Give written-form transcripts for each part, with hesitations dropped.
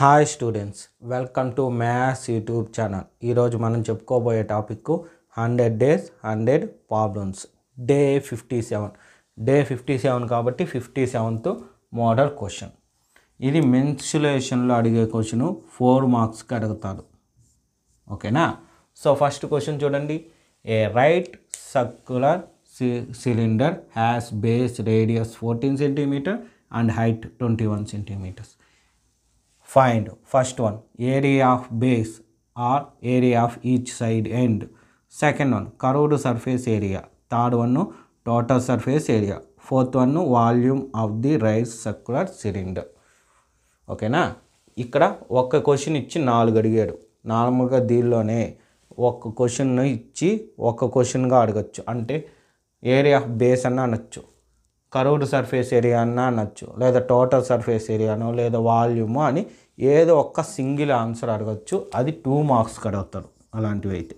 Hi students, welcome to maths YouTube channel. ఈరోజు మనం చెప్పుకోబోయే టాపిక్ 100 days 100 ప్రాబ్లమ్స్. డే 57 కాబట్టి 57th మోడల్ క్వశ్చన్. ఇది మెన్సులేషన్లో అడిగే క్వశ్చన్, 4 మార్క్స్కి అడుగుతారు. ఓకేనా? సో ఫస్ట్ క్వశ్చన్ చూడండి. A right circular cylinder has base radius 14 cm and height 21 cm. Find first one area of base or area of each side end. Second one curved surface area. Third one total surface area. Fourth one volume of the right circular cylinder. ఓకేనా? ఇక్కడ ఒక్క question ఇచ్చి 4 అడిగాడు. నార్మల్గా దీనిలోనే ఒక్క question ఇచ్చి ఒక్క క్వశ్చన్గా అడగచ్చు. అంటే ఏరియా ఆఫ్ బేస్ అన్న అనొచ్చు, కర్వ్డ్ సర్ఫేస్ ఏరియా అన్న అనొచ్చు, లేదా టోటల్ సర్ఫేస్ ఏరియానో లేదా వాల్యూమో అని ఏదో ఒక్క సింగిల్ ఆన్సర్ అడగచ్చు. అది 2 మార్క్స్కి అడుగుతారు అలాంటివి అయితే.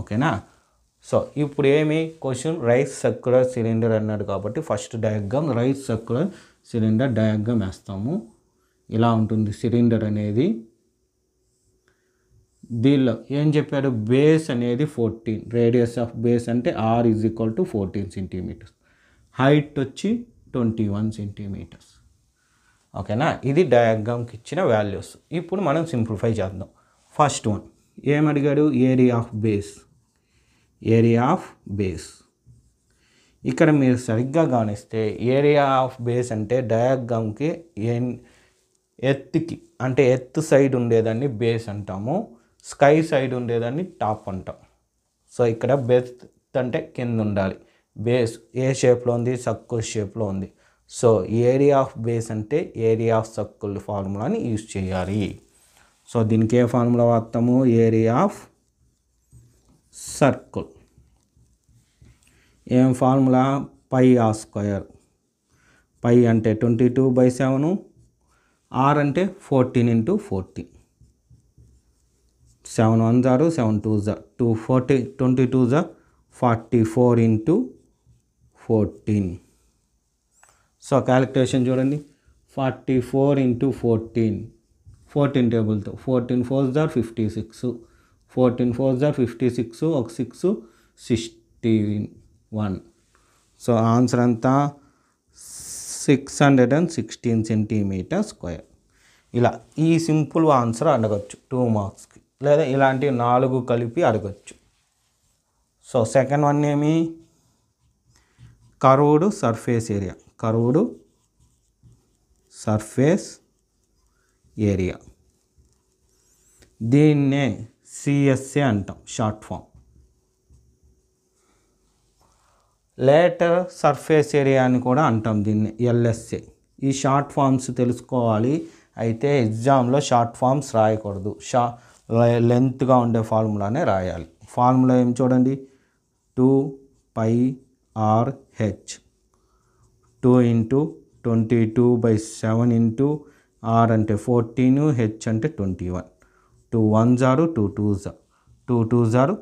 ఓకేనా? సో ఇప్పుడు ఏమి క్వశ్చన్ రైట్ సర్క్యులర్ సిలిండర్ అన్నాడు కాబట్టి first diagram right circular cylinder diagram వేస్తాము. ఇలా ఉంటుంది సిలిండర్ అనేది. దీనిలో ఏం చెప్పాడు? బేస్ అనేది 14, రేడియస్ ఆఫ్ బేస్ అంటే r is equal to 14 cm, height వచ్చి 21 cm. ఓకేనా? ఇది డయాగ్రామ్కి ఇచ్చిన వాల్యూస్. ఇప్పుడు మనం సింప్లిఫై చేద్దాం. ఫస్ట్ వన్ ఏమడిగాడు? Area of base. Area of base ఇక్కడ మీరు సరిగ్గా గమనిస్తే ఏరియా ఆఫ్ బేస్ అంటే డయాగ్రామ్కి ఎత్తుకి అంటే ఎత్తు సైడ్ ఉండేదాన్ని బేస్ అంటాము, స్కై సైడ్ ఉండేదాన్ని టాప్ అంటాం. సో ఇక్కడ బేస్ అంటే కింద ఉండాలి, బేస్ ఏ షేప్లో ఉంది? సర్కిల్ షేప్లో ఉంది. సో ఏరియా ఆఫ్ బేస్ అంటే ఏరియా ఆఫ్ సర్కిల్ ఫార్ములాని యూజ్ చేయాలి. సో దీనికి ఏ ఫార్ములా వాడతాము? Area of circle. ఏం formula? Pi r square. Pi అంటే 22/7, ఆర్ అంటే 14 × 14. 7 1s are 7 2s are 240, 22s are 44 × 14. So calculation చూడండి. 44 × 14, 14 టేబుల్తో 14 4s are 56, 14 4s are 56, ఒక 6 61. సో ఆన్సర్ అంతా 616 cm². ఇలా ఈ సింపుల్ ఆన్సర్ అడగచ్చు 2 మార్క్స్కి, లేదా ఇలాంటి 4 కలిపి అడగచ్చు. సో సెకండ్ వన్ ఏమి? Curved surface area. Curved surface area, దీన్నే సిఎస్ఏ అంటాం short form. Lateral surface area అని కూడా అంటాం దీన్ని ఎల్ఎస్ఏ. ఈ షార్ట్ ఫామ్స్ తెలుసుకోవాలి. అయితే ఎగ్జామ్లో షార్ట్ ఫామ్స్ రాయకూడదు, లెంత్గా ఉండే ఫార్ములానే రాయాలి. ఫార్ములా ఏం చూడండి? 2πrh, 2 × 22/7 r అంటే 14, h అంటే 21. 2 1s are 2 2s are 2 2s are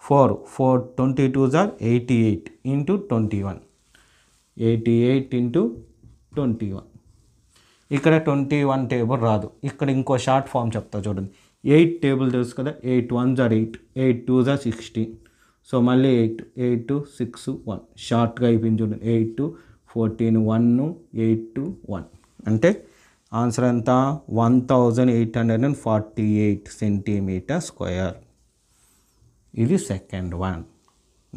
4, 4 22s are 88 × 21, 88 × 21. ఇక్కడ 21 టేబుల్ రాదు. ఇక్కడ ఇంకో షార్ట్ ఫామ్ చెప్తా చూడండి. 8 టేబుల్ తెలుసు కదా, 8 1s are 8, 8 2s are 16. So మళ్ళీ 8 8 6 1 షార్ట్గా అయిపోయింది చూడండి. 8 14 1 8 1 అంటే ఆన్సర్ అంతా 1848 cm². ఇది second one.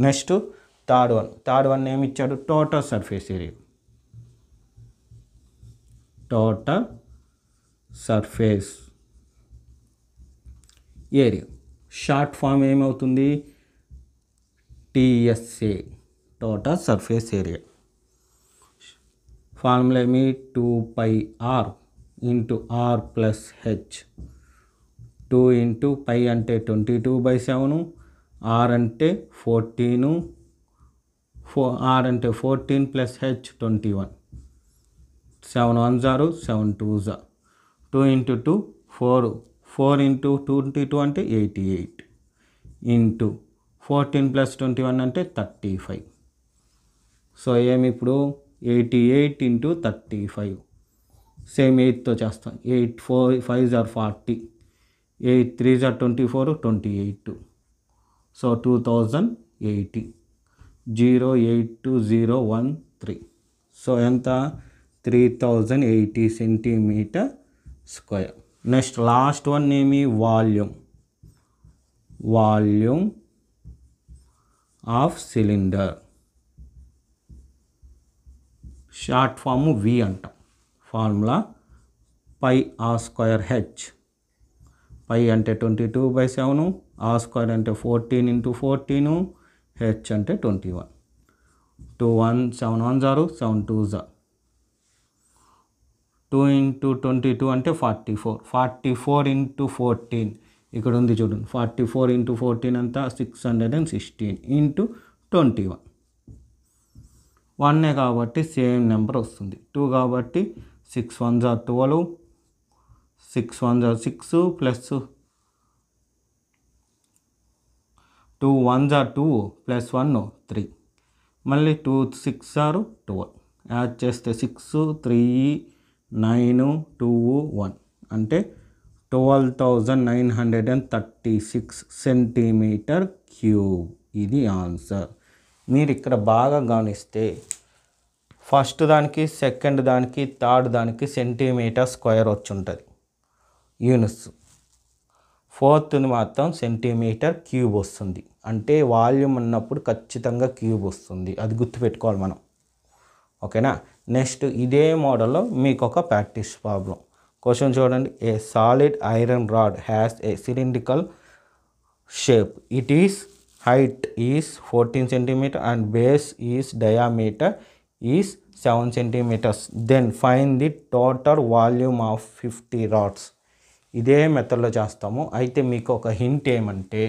Next third one ఏమి ఇచ్చాడు? Total surface area. Total surface area short form ఏమవుతుంది? TSA, total surface area. Formula ఏమి? 2πr × r + h. 2 × π అంటే 22/7, r అంటే 14, r అంటే 14 + h 21. 7 1s are 7 2s are 2 × 2 4, 4 × 22 అంటే 88 × 14 + 21 అంటే 35. సో ఏమి ఇప్పుడు 88 × 35 సేమ్ 8తో చేస్తాం. 8 4 5 ఆర్ 40, 8 3 ఆర్ 24, 28. సో 2080. 08201 సో ఎంత 3080 centimetre square. Next last one ఏమి volume of cylinder, short form V అంటాం. Formula pi r square h. Pi అంటే 22/7, ఆర్ స్క్వేర్ అంటే 14 × 14, హెచ్ అంటే 21. 2 1 7 1 0 7 2 0. 2 × 22 అంటే 44. 44 × 14 ఇక్కడ ఉంది చూడండి. 44 × 14 అంతా 616 × 21. 1 కాబట్టి సేమ్ నెంబర్ వస్తుంది. 2 కాబట్టి 6 1 12, 6 1 6 ప్లస్ 2 1 2 ప్లస్ 1 3. మళ్ళీ 2 6 12. యాడ్ చేస్తే 6 3 9 2 1 అంటే 12,936 సెంటీమీటర్ క్యూబ్. ఇది ఆన్సర్. మీరు ఇక్కడ బాగా గమనిస్తే ఫస్ట్ దానికి, సెకండ్ దానికి, థర్డ్ దానికి సెంటీమీటర్ స్క్వేర్ వచ్చి ఉంటుంది యూనిట్స్. ఫోర్త్ని మాత్రం సెంటీమీటర్ క్యూబ్ వస్తుంది. అంటే వాల్యూమ్ అన్నప్పుడు ఖచ్చితంగా క్యూబ్ వస్తుంది. అది గుర్తుపెట్టుకోవాలి మనం. ఓకేనా. నెక్స్ట్ ఇదే మోడల్లో మీకు ఒక ప్రాక్టీస్ ప్రాబ్లం. క్వశ్చన్ చూడండి. A solid iron rod has a cylindrical shape. It is height is 14 centimeter and base is diameter is 7 centimeters. Then find the total volume of 50 rods. ఇదే మెథడ్లో చేస్తాము. అయితే మీకు ఒక హింట్ ఏమంటే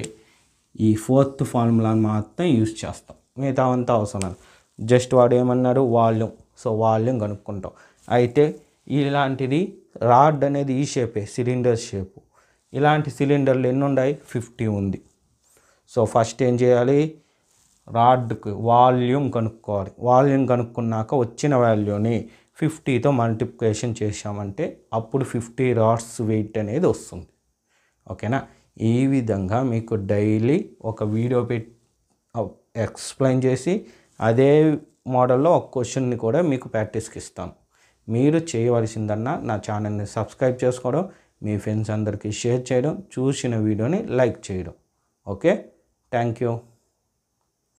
ఈ ఫోర్త్ ఫార్ములాని మాత్రం యూజ్ చేస్తాం. మిగతా అంతా అవసరం. జస్ట్ వాడు ఏమన్నాడు వాల్యూమ్. So volume కనుక్కుంటాం. అయితే ఇలాంటిది రాడ్ అనేది ఈ షేపే, సిలిండర్ షేపు. ఇలాంటి సిలిండర్లు ఎన్ని ఉన్నాయి? 50 ఉంది. సో ఫస్ట్ ఏం చేయాలి? రాడ్కి వాల్యూమ్ కనుక్కోవాలి. వాల్యూమ్ కనుక్కున్నాక వచ్చిన వాల్యూని 50తో మల్టిప్లికేషన్ చేసామంటే అప్పుడు 50 రాడ్స్ వెయిట్ అనేది వస్తుంది. ఓకేనా. ఈ విధంగా మీకు డైలీ ఒక వీడియో ఎక్స్ప్లెయిన్ చేసి అదే మోడల్లో ఒక క్వశ్చన్ని కూడా మీకు ప్రాక్టీస్కి ఇస్తాను. మీరు చేయవలసిందన్నా నా ఛానల్ని సబ్స్క్రైబ్ చేసుకోవడం, మీ ఫ్రెండ్స్ అందరికీ షేర్ చేయడం, చూసిన వీడియోని లైక్ చేయడం. ఓకే. Thank you.